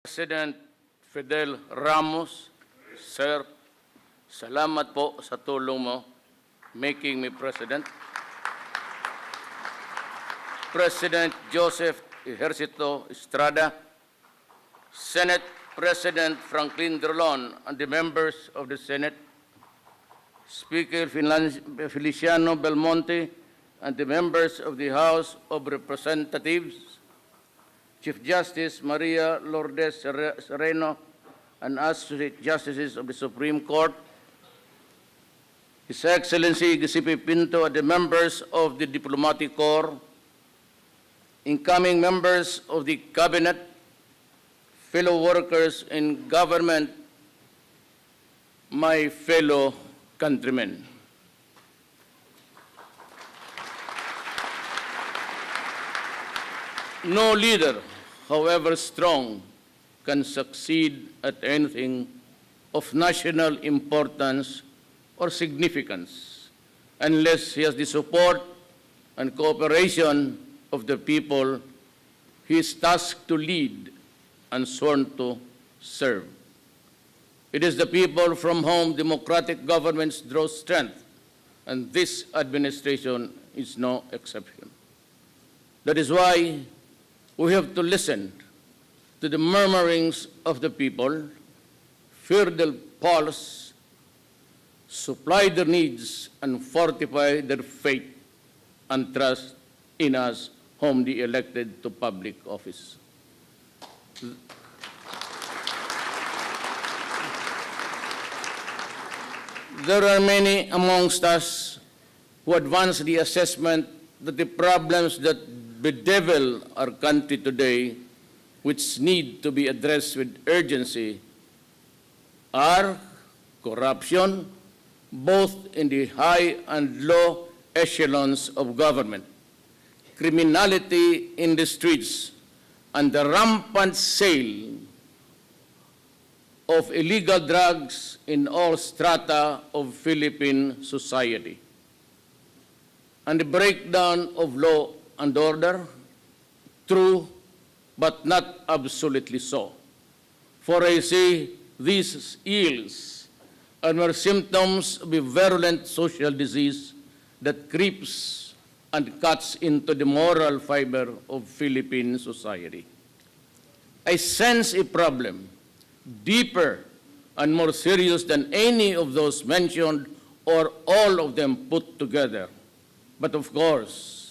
President Fidel Ramos, Sir, salamat po sa tulong mo making me President. President Joseph Ejercito Estrada, Senate President Franklin Drilon, and the members of the Senate, Speaker Feliciano Belmonte, and the members of the House of Representatives, Chief Justice Maria Lourdes Sereno, and Associate Justices of the Supreme Court, His Excellency Giuseppe Pinto, and the members of the Diplomatic Corps, incoming members of the Cabinet, fellow workers in government, my fellow countrymen. No leader, however strong, can succeed at anything of national importance or significance unless he has the support and cooperation of the people he is tasked to lead and sworn to serve. It is the people from whom democratic governments draw strength, and this administration is no exception. That is why we have to listen to the murmurings of the people, fear their pulse, supply their needs, and fortify their faith and trust in us whom they elected to public office. There are many amongst us who advance the assessment that the problems that bedevil our country today, which need to be addressed with urgency, are corruption, both in the high and low echelons of government, criminality in the streets, and the rampant sale of illegal drugs in all strata of Philippine society, and the breakdown of law and order, true but not absolutely so. For I say these ills are mere symptoms of a virulent social disease that creeps and cuts into the moral fiber of Philippine society. I sense a problem deeper and more serious than any of those mentioned or all of them put together. But of course,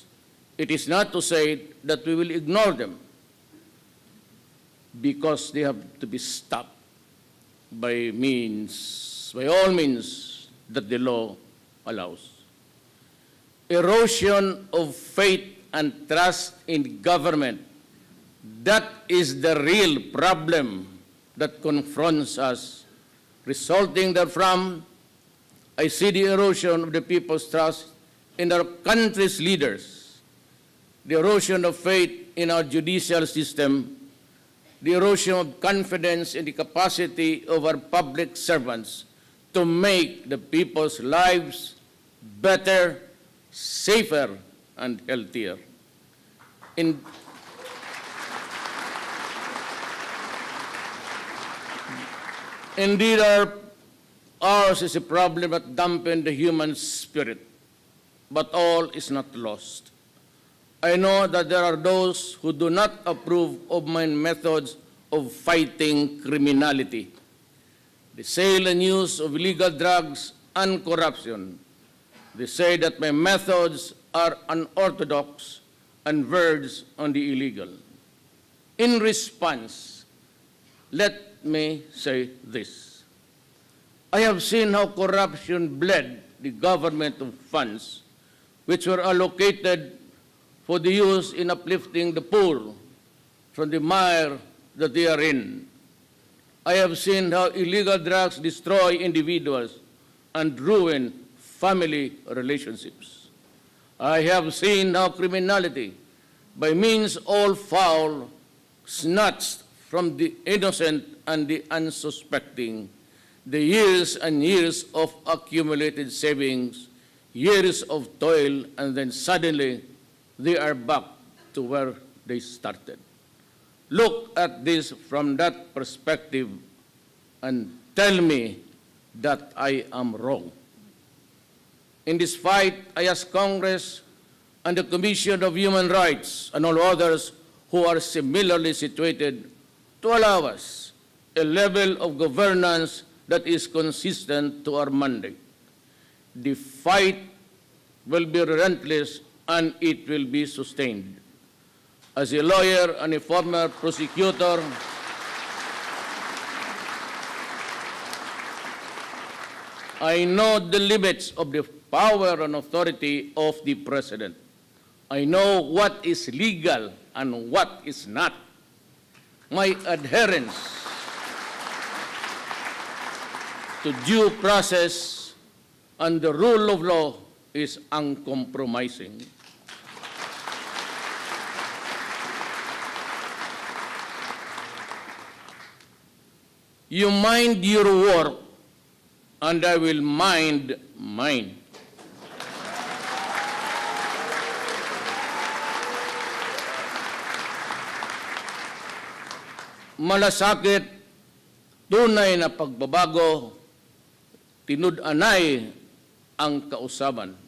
it is not to say that we will ignore them, because they have to be stopped by all means that the law allows. Erosion of faith and trust in government, that is the real problem that confronts us. Resulting therefrom, I see the erosion of the people's trust in our country's leaders, the erosion of faith in our judicial system, the erosion of confidence in the capacity of our public servants to make the people's lives better, safer, and healthier. Indeed, ours is a problem that dampens the human spirit, but all is not lost. I know that there are those who do not approve of my methods of fighting criminality, the sale and use of illegal drugs and corruption. They say that my methods are unorthodox and verge on the illegal. In response, let me say this. I have seen how corruption bled the government of funds which were allocated for the use in uplifting the poor from the mire that they are in. I have seen how illegal drugs destroy individuals and ruin family relationships. I have seen how criminality, by means all foul, snatched from the innocent and the unsuspecting the years and years of accumulated savings, years of toil, and then suddenly they are back to where they started. look at this from that perspective and tell me that I am wrong. In this fight, I ask Congress and the Commission of Human Rights and all others who are similarly situated to allow us a level of governance that is consistent to our mandate. The fight will be relentless and it will be sustained. As a lawyer and a former prosecutor, I know the limits of the power and authority of the President. I know what is legal and what is not. My adherence to due process and the rule of law is uncompromising. You mind your work, and I will mind mine. Malasakit, tunay na pagbabago, tinud-anay ang kausaban.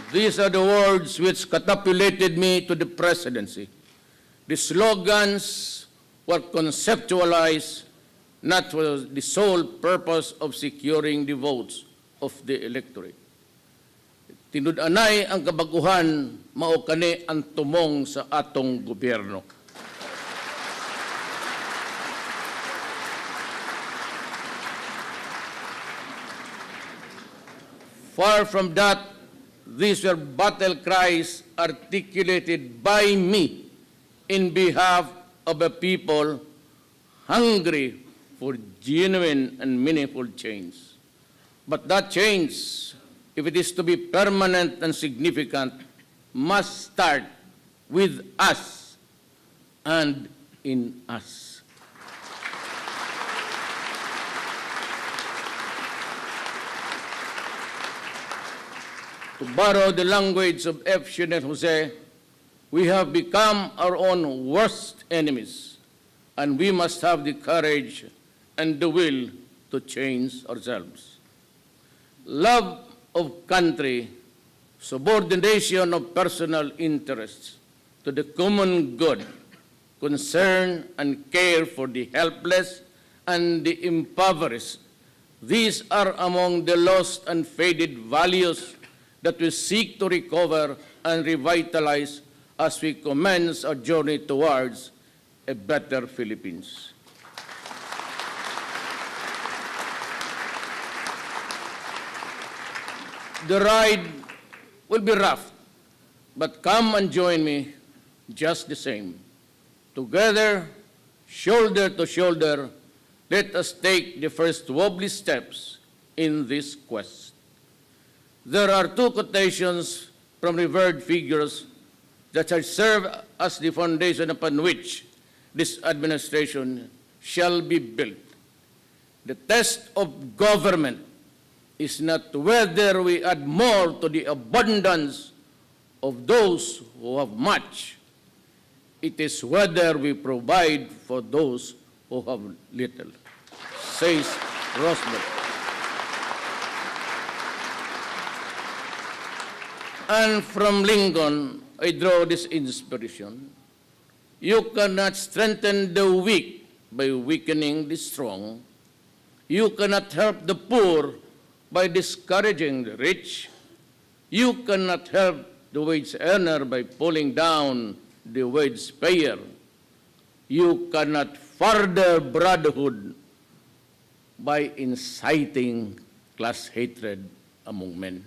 These are the words which catapulted me to the presidency. The slogans were conceptualized not for the sole purpose of securing the votes of the electorate. Tinud-anay ang kabaguhan, mao kani ang tumong sa atong gobyerno. Far from that, these were battle cries articulated by me in behalf of a people hungry for genuine and meaningful change. But that change, if it is to be permanent and significant, must start with us and in us. To borrow the language of F. Shinel Jose, we have become our own worst enemies, and we must have the courage and the will to change ourselves. Love of country, subordination of personal interests to the common good, concern and care for the helpless and the impoverished. These are among the lost and faded values that we seek to recover and revitalize as we commence our journey towards a better Philippines. The ride will be rough, but come and join me just the same. Together, shoulder to shoulder, let us take the first wobbly steps in this quest. There are two quotations from revered figures that shall serve as the foundation upon which this administration shall be built. The test of government is not whether we add more to the abundance of those who have much. It is whether we provide for those who have little, says Roosevelt. And from Lincoln, I draw this inspiration. You cannot strengthen the weak by weakening the strong. You cannot help the poor by discouraging the rich. You cannot help the wage earner by pulling down the wage payer. You cannot further brotherhood by inciting class hatred among men.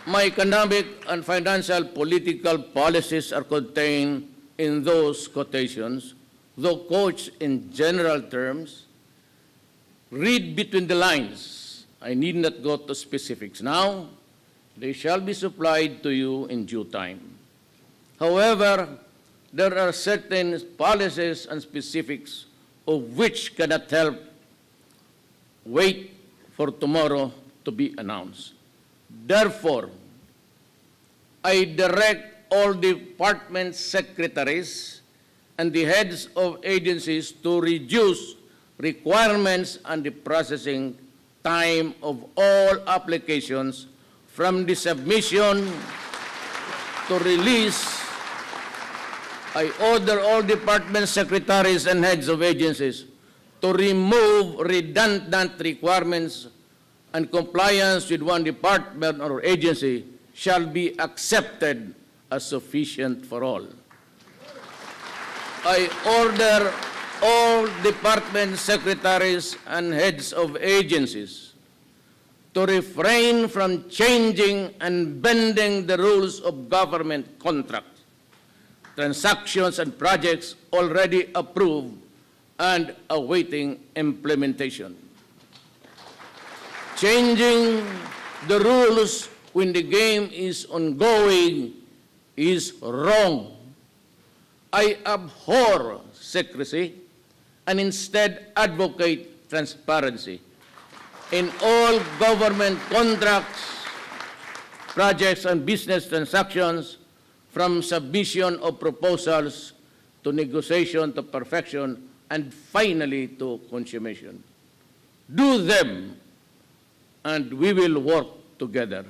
My economic and financial political policies are contained in those quotations, though couched in general terms. Read between the lines. I need not go to specifics now. They shall be supplied to you in due time. However, there are certain policies and specifics of which cannot help wait for tomorrow to be announced. Therefore, I direct all department secretaries and the heads of agencies to reduce requirements and the processing time of all applications from the submission to release. I order all department secretaries and heads of agencies to remove redundant requirements, and compliance with one department or agency shall be accepted as sufficient for all. I order all department secretaries and heads of agencies to refrain from changing and bending the rules of government contracts, transactions, and projects already approved and awaiting implementation. Changing the rules when the game is ongoing is wrong. I abhor secrecy and instead advocate transparency in all government contracts, projects, and business transactions, from submission of proposals to negotiation to perfection and finally to consummation. Do them, and we will work together.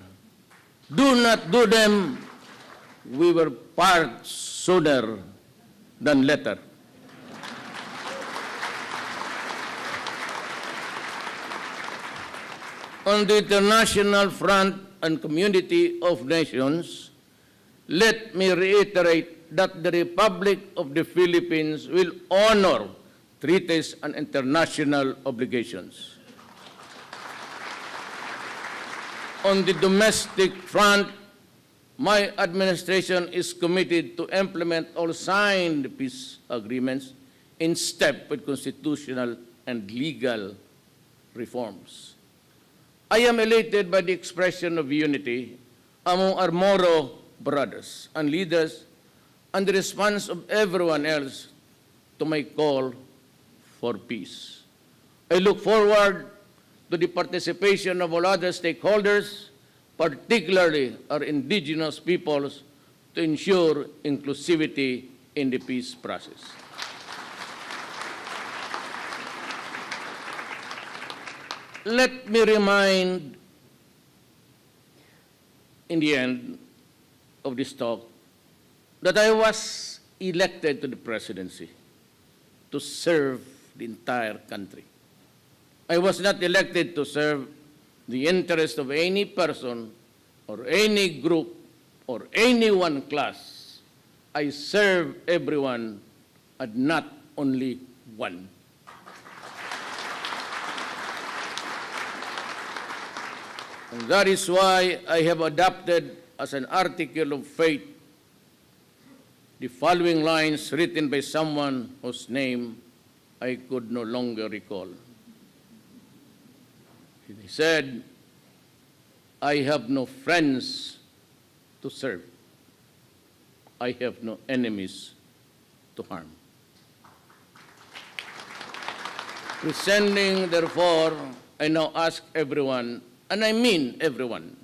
Do not do them, we will part sooner than later. On the international front and community of nations, let me reiterate that the Republic of the Philippines will honor treaties and international obligations. On the domestic front, my administration is committed to implement all signed peace agreements in step with constitutional and legal reforms. I am elated by the expression of unity among our Moro brothers and leaders and the response of everyone else to my call for peace. I look forward to the participation of all other stakeholders, particularly our indigenous peoples, to ensure inclusivity in the peace process. Let me remind, in the end of this talk, that I was elected to the presidency to serve the entire country. I was not elected to serve the interest of any person or any group or any one class. I serve everyone and not only one. And that is why I have adopted as an article of faith the following lines written by someone whose name I could no longer recall. He said, I have no friends to serve. I have no enemies to harm. Descending, therefore, I now ask everyone, and I mean everyone,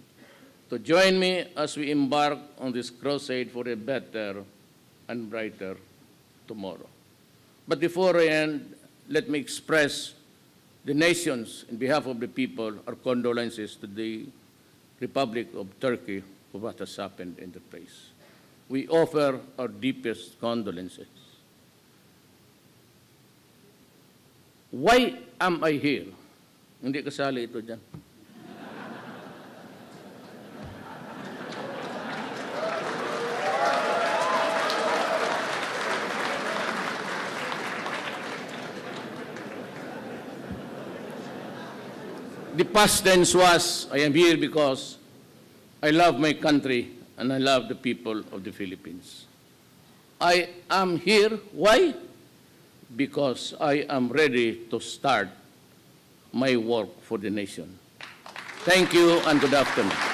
to join me as we embark on this crusade for a better and brighter tomorrow. But before I end, let me express the nations, in behalf of the people, our condolences to the Republic of Turkey for what has happened in the place. We offer our deepest condolences. Why am I here? Hindi kasali ito dyan. The past tense was, I am here because I love my country and I love the people of the Philippines. I am here, why? Because I am ready to start my work for the nation. Thank you and good afternoon.